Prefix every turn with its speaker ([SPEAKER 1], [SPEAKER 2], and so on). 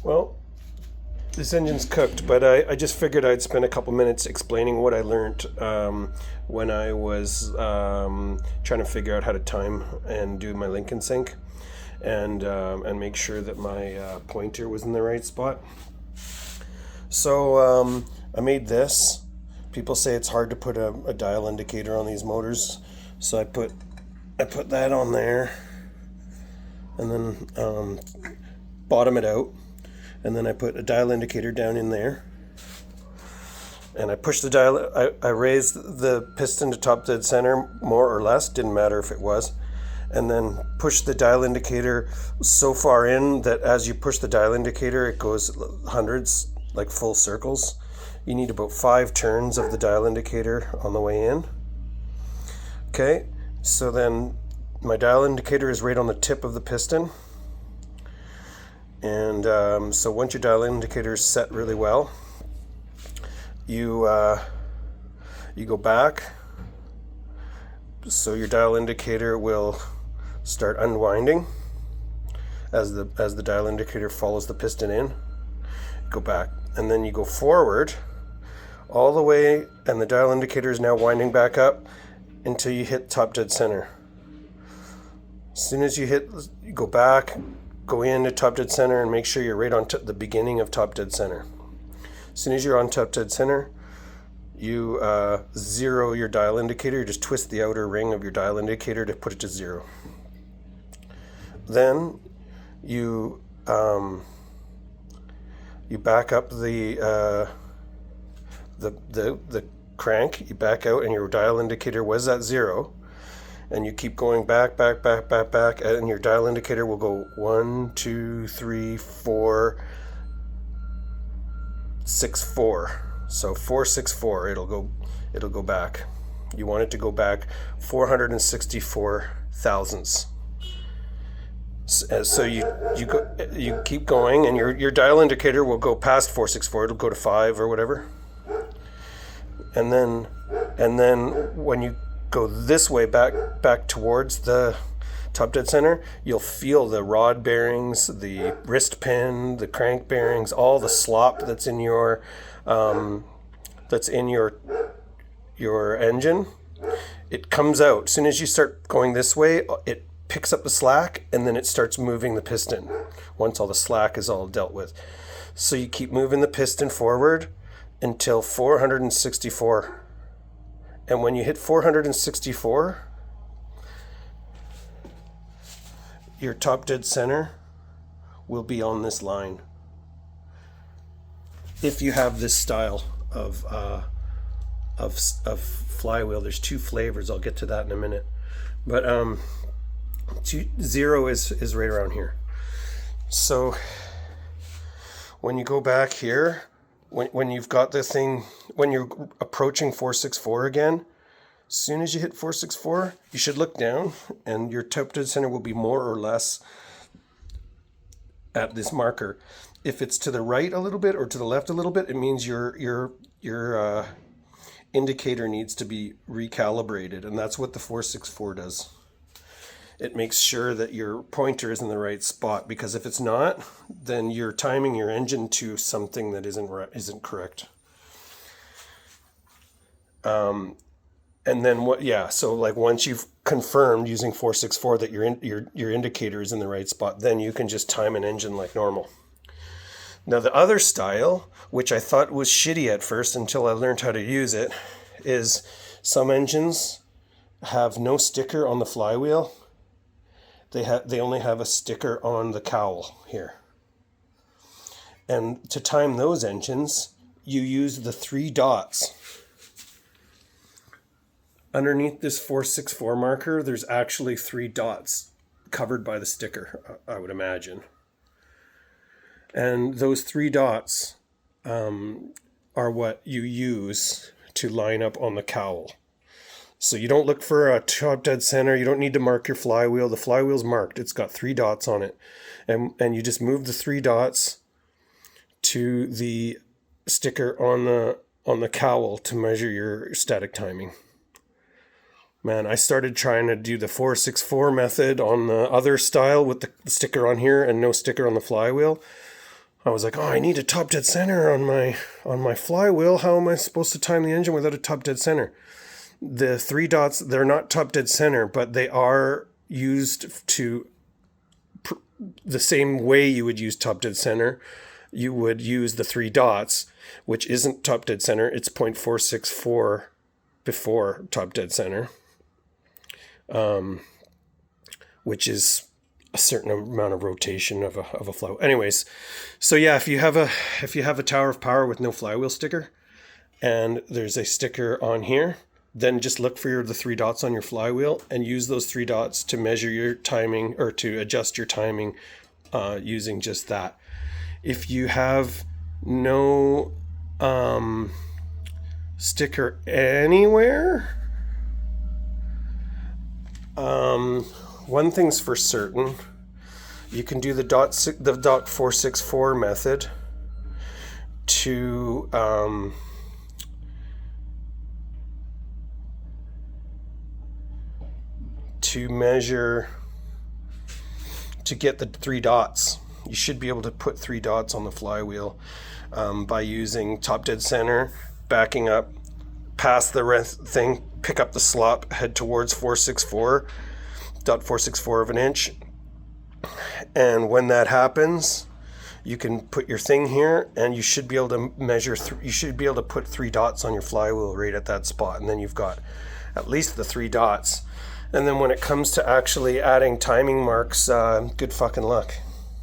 [SPEAKER 1] Well, this engine's cooked, but I just figured I'd spend a couple minutes explaining what I learned when I was trying to figure out how to time and do my link and sync, and make sure that my pointer was in the right spot. So I made this. People say it's hard to put a dial indicator on these motors, so I put that on there, and then bottom it out. And then I put a dial indicator down in there. And I pushed the dial, I raised the piston to top dead center, more or less, didn't matter if it was. And then pushed the dial indicator so far in that as you push the dial indicator, it goes hundreds, like full circles. You need about 5 turns of the dial indicator on the way in. Okay, so then my dial indicator is right on the tip of the piston. And so once your dial indicator is set really well, you go back. So your dial indicator will start unwinding as the dial indicator follows the piston in. Go back, and then you go forward all the way, and the dial indicator is now winding back up until you hit top dead center. As soon as you go back. Go into top dead center and make sure you're right on the beginning of top dead center. As soon as you're on top dead center, you zero your dial indicator. You just twist the outer ring of your dial indicator to put it to 0. Then you back up the crank. You back out, and your dial indicator was at 0. And you keep going back, and your dial indicator will go 1, 2, 3, 4, 6, 4. So 4, 6, 4. It'll go back. You want it to go back 464 thousandths. So you keep going, and your dial indicator will go past 464. It'll go to 5 or whatever. And then when you go this way back towards the top dead center, you'll feel the rod bearings, the wrist pin, the crank bearings, all the slop that's in your engine. It comes out. As soon as you start going this way, it picks up the slack, and then it starts moving the piston once all the slack is all dealt with. So you keep moving the piston forward until 464. And when you hit 464, your top dead center will be on this line. If you have this style of flywheel, there's 2 flavors. I'll get to that in a minute. But 0 is right around here. So when you go back here, when you've got the thing, when you're approaching 464 again, as soon as you hit 464, you should look down, and your top dead center will be more or less at this marker. If it's to the right a little bit or to the left a little bit, it means your indicator needs to be recalibrated, and that's what the 464 does. It makes sure that your pointer is in the right spot, because if it's not, then you're timing your engine to something that isn't correct. And then what? Yeah. So like once you've confirmed using 464 that your indicator is in the right spot, then you can just time an engine like normal. Now the other style, which I thought was shitty at first until I learned how to use it, is some engines have no sticker on the flywheel. They only have a sticker on the cowl here. And to time those engines, you use the 3 dots. Underneath this 464 marker, there's actually 3 dots covered by the sticker, I would imagine. And those 3 dots are what you use to line up on the cowl. So you don't look for a top dead center. You don't need to mark your flywheel. The flywheel's marked. It's got 3 dots on it. And you just move the 3 dots to the sticker on the cowl to measure your static timing. Man, I started trying to do the 464 method on the other style with the sticker on here and no sticker on the flywheel. I was like, oh, I need a top dead center on my flywheel. How am I supposed to time the engine without a top dead center? The 3 dots, they're not top dead center, but they are used to the same way you would use top dead center. You would use the 3 dots, which isn't top dead center. It's 0.464 before top dead center, which is a certain amount of rotation of a flywheel. Anyways, so yeah, if you have a Tower of Power with no flywheel sticker, and there's a sticker on here, then just look for the 3 dots on your flywheel and use those 3 dots to measure your timing or to adjust your timing using just that. If you have no sticker anywhere, one thing's for certain, you can do the dot 464 method to measure, to get the 3 dots. You should be able to put 3 dots on the flywheel by using top dead center, backing up past the thing, pick up the slop, head towards 464 of an inch. And when that happens, you can put your thing here and you should be able to measure, you should be able to put 3 dots on your flywheel right at that spot. And then you've got at least the 3 dots. And then when it comes to actually adding timing marks, good fucking luck.